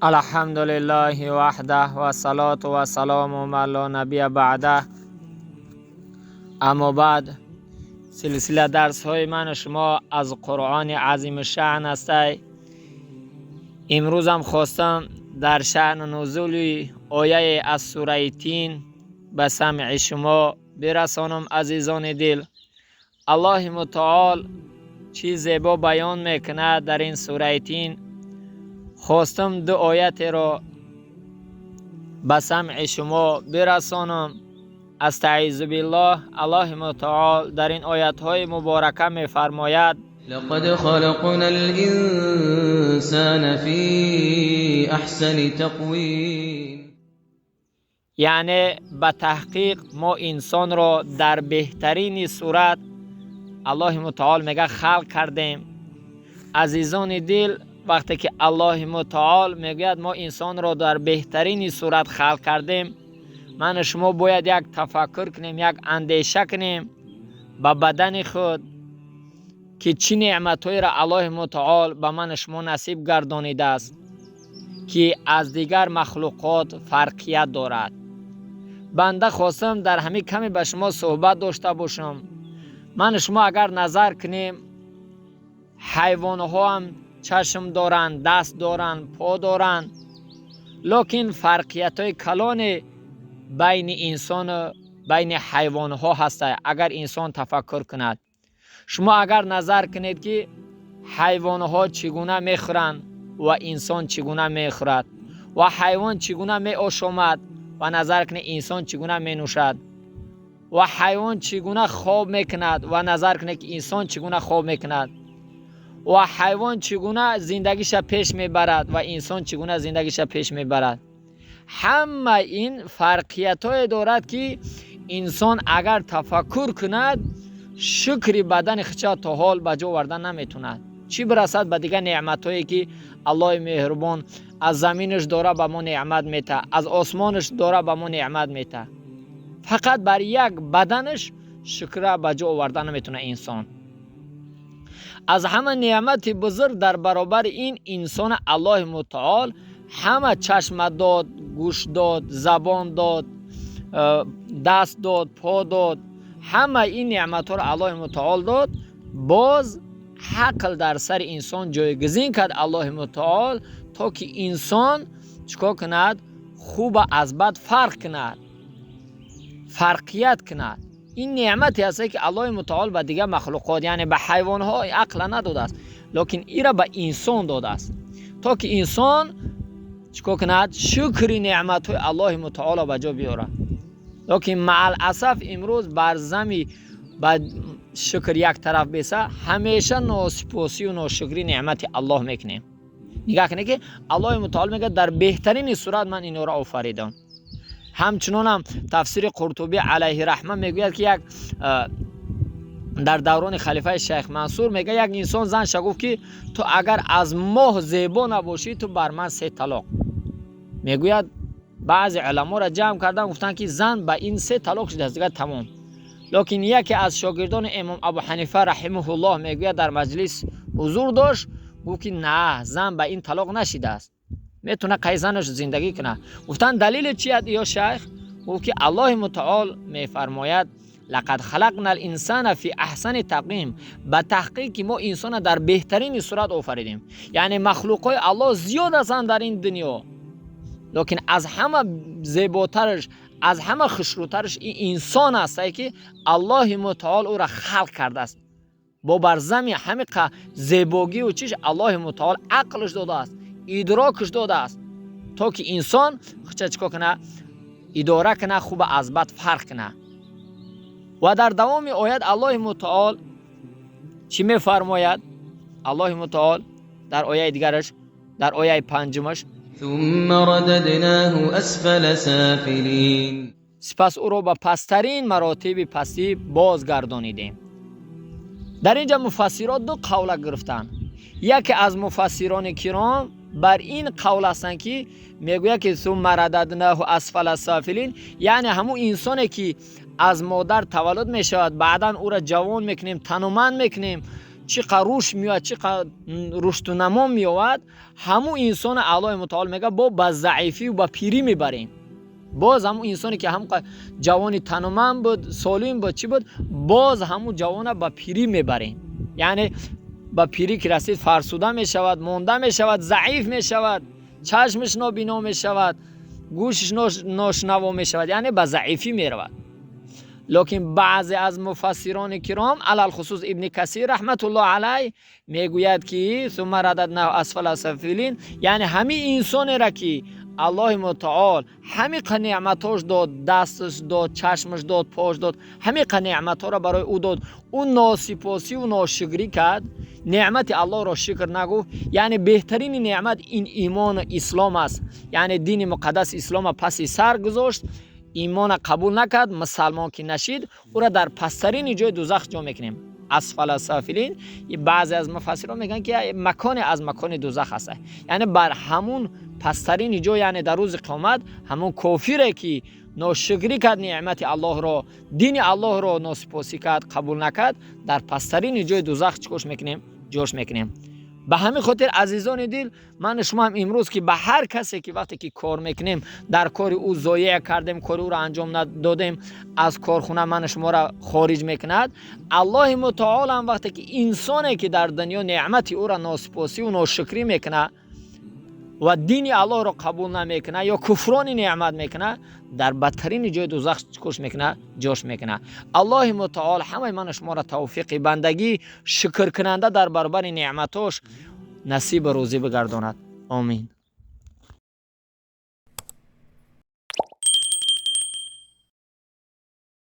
الحمد لله وحده و صلاة و سلام علی نبی بعده. اما بعد سلسله درس های من شما از قرآن عظیم شأن است. امروز هم خواستم در شأن نزول آیه از سوره تین به سمع شما برسانم. عزیزان دل، الله متعال چی زیبا بیان میکنه در این سوره تین. خواستم دو آیت را به سمع شما برسانم. استعیذ بالله. الله متعال در این آیت های مبارکه می فرماید: لقد خلقنا الانسان فی احسن تقویم. یعنی به تحقیق ما انسان را در بهترین صورت الله متعال میگه خلق کردیم. عزیزان دل، وقتی که الله متعال میگوید ما انسان را در بهترین صورت خلق کردیم، من شما باید یک تفکر کنیم، یک اندیشه کنیم به بدن خود که چی نعمتهایی را الله متعال به من شما نصیب گردانیده است که از دیگر مخلوقات فرقیت دارد. بنده خواستم در همین کمی به شما صحبت داشته باشم. من شما اگر نظر کنیم، حیوان ها هم چشم دارند، دست دارند، پا دارند، لیکن فرقیت های کلان بین انسان و بین حیوان ها هست اگر انسان تفکر کند. شما اگر نظر کنید که حیوان ها چگونه میخورند و انسان چگونه میخورد و حیوان چگونه می آشامد و نظر کنید انسان چگونه می نوشد و حیوان چگونه خواب میکند و نظر کنید که انسان چگونه خواب میکند و حیوان چگونه زندگیش پیش میبرد و انسان چگونه زندگیش پیش میبرد. همه این فرقیت های دارد که انسان اگر تفکر کند شکر بدن خچه تا حال بجا وردن نمیتوند، چی برسد به دیگه نعمت هایی که الله مهربان از زمینش داره به ما نعمت میته، از آسمانش داره به ما نعمت میته. فقط بر یک بدنش شکر بجا آوردن نمیتونه انسان. از همه نعمت بزرگ در برابر این انسان الله متعال همه چشم داد، گوش داد، زبان داد، دست داد، پا داد، همه این نعمت ها را الله متعال داد. باز عقل در سر انسان جایگزین کرد الله متعال تا که انسان چکار کند؟ خوب از بد فرق کند، فرقیت کند. این نعمتی است که الله متعال به دیگه مخلوقات یعنی به حیوان ها عقل نداده است، لیکن این را به انسان داده است تا که انسان چکار کند؟ شکر نعمت های الله متعال به جا بیاره. لیکن مع الاسف امروز بر زمین با شکر یک طرف بیسه همیشه ناسپاسی و ناشکری نعمت الله میکنیم. نگاه کنید که الله متعال میگه در بهترین صورت من اینو را آفریدم. همچنان هم تفسیر قرطبی علیه رحمه میگوید که یک در دوران خلیفه شیخ منصور میگه یک انسان زنش گفت که تو اگر از ماه زیبا نباشی تو بر من 3 طلاق. میگوید بعضی علما را جمع کردن گفتن که زن با این 3 طلاق شده است دیگه تمام. لیکن یکی از شاگردان امام ابو حنیفه رحمه الله میگوید در مجلس حضور داشت، گفت که نه، زن با این طلاق نشده است، میتونه قیزنش زندگی کنه. گفتن دلیل چیه یا شیخ؟ گفت که الله متعال میفرماید لقد خلقنا الانسان فی احسن تقویم. به تحقیق ما انسان در بهترین صورت آفریدیم. یعنی مخلوقای الله زیاد هستند در این دنیا، لیکن از همه زیباترش، از همه خوشروترش این انسان است که الله متعال او را خلق کرده است. با برزمی همه زیباگی و چیز الله متعال عقلش داده است، ادراکش داده است تا که انسان چکار کنه؟ اداره کنه، خوب از بد فرق کنه. و در دوام آیت الله متعال چی میفرماید؟ الله متعال در آیه دیگرش، در آیه 5 ثم رددناه اسفل سافلین، سپس او را به پسترین مراتب پستی بازگردانیدیم. در اینجا مفسران 2 قول گرفتن. یکی از مفسران کرام بر این قول هستند که میگوید که ثم رددناه اسفل سافلین، یعنی همون انسانی که از مادر تولد می شود، بعدا او را جوان میکنیم، تنومند میکنیم، چقدر روش میاد، چقدر رشد و نما میاد، همون انسان الله متعال میگه با ضعیفی و با پیری میبریم. باز همون انسانی که هم جوانی تنومند بود، سالم بود، چی بود، باز همون جوان با پیری میبریم. یعنی با پیری که رسید فرسوده می شود، مونده می شود، ضعیف می شود، چشمش نابینا می شود، گوشش ناشنوا می شود، یعنی به ضعیفی می رود. لیکن بعضی از مفسران کرام علل خصوص ابن کثیر رحمت الله علیه میگوید که ثم رددناه اسفل سافلین، یعنی همین انسان را که الله متعال همین نعمتاش داد، دستش داد، چشمش داد، پاش داد، همین نعمتها را برای او داد، اون ناسپاسی و ناشکری کرد، نعمت الله را شکر نگفت. یعنی بهترین نعمت این ایمان اسلام است. یعنی دین مقدس اسلام پس سر گذاشت، ایمان قبول نکرد، مسلمان که نشید، او را در پسترین جای دوزخ جا میکنیم، اسفل سافلین. بعضی از مفسران میگن که مکان از مکان دوزخ است، یعنی بر همون پسترین جا، یعنی در روز قیامت همون کافری که ناشکری کرد نعمت الله را، دین الله را ناسپاسی کرد، قبول نکرد، در پسترین جای دوزخ چکش میکنیم، جوش میکنیم. به همین خاطر عزیزان دل، من شما هم امروز که به هر کسی که وقتی که کار میکنیم در کار او ضایع کردیم، کار او را انجام ندادیم، از کارخونه من شما را خارج میکند، الله متعال هم وقتی که انسانی که در دنیا نعمت او را ناسپاسی و ناشکری میکنه و دین الله را قبول نمیکنه یا کفران نعمت میکنه، در بدترین جای دوزخ کش میکنه، جاش میکنه. الله متعال همه من شما را توفیق بندگی، شکر کننده در برابر نعمتاش نصیب روزی بگرداند. آمین.